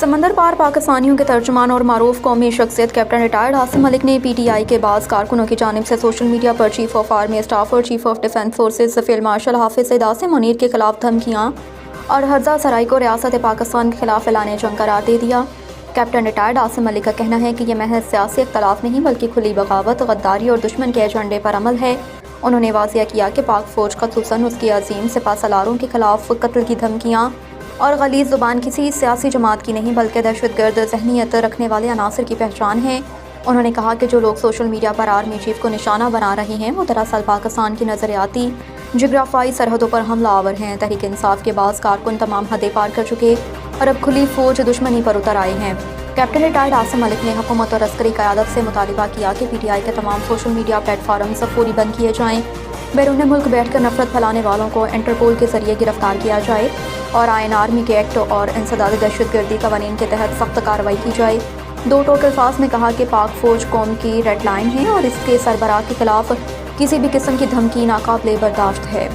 समंदर पार पाकिस्तानियों के तर्जुमान और मारूफ कौमी शख्सियत कैप्टन रिटायर्ड आसिम मलिक ने PTI के बाज़ कारकुनों की जानिब से सोशल मीडिया पर चीफ ऑफ आर्मी स्टाफ और chief of defence forces field marshal Hafiz Syed Asim Munir के खिलाफ धमकियाँ और हर्जा सराई को रियासत पाकिस्तान के खिलाफ ऐलान जंग करार दे दिया। कैप्टन रिटायर्ड आसिम मलिक का कहना है कि यह महज सियासी इख्तलाफ नहीं बल्कि खुली बगावत, गद्दारी और दुश्मन के एजेंडे पर अमल है। उन्होंने वाज़िया किया कि पाक फ़ौज ख़ुसूसन उसकी अजीम सिपा सलारों के खिलाफ कत्ल की धमकियाँ और गलीज़ ज़ुबान किसी सियासी जमात की नहीं बल्कि दहशतगर्द ज़हनीत रखने वाले अनासर की पहचान है। उन्होंने कहा कि जो लोग सोशल मीडिया पर आर्मी चीफ को निशाना बना रहे हैं वो दरअसल पाकिस्तान की नज़रियाती जोग्राफियाई सरहदों पर हमलावर हैं। तहरीक इंसाफ के बाज़ कारकुन तमाम हदें पार कर चुके और अब खुली फ़ौज दुश्मनी पर उतर आए हैं। कैप्टन रिटायर्ड आसिम मलिक ने हुकूमत और अस्करी क़यादत से मुतालिबा किया कि PTI के तमाम सोशल मीडिया प्लेटफार्म्स फौरी बंद किए जाएँ, बैरून मुल्क बैठकर नफरत फैलाने वालों को इंटरपोल के जरिए गिरफ्तार किया जाए और आयन आर्मी के एक्ट और इंसदाद दहशतगर्दी कवानीन के तहत सख्त कार्रवाई की जाए। दो टोटल अल्फाज में कहा कि पाक फ़ौज कौम की रेड लाइन है और इसके सरबराह के खिलाफ किसी भी किस्म की धमकी नाकाबिले बर्दाश्त है।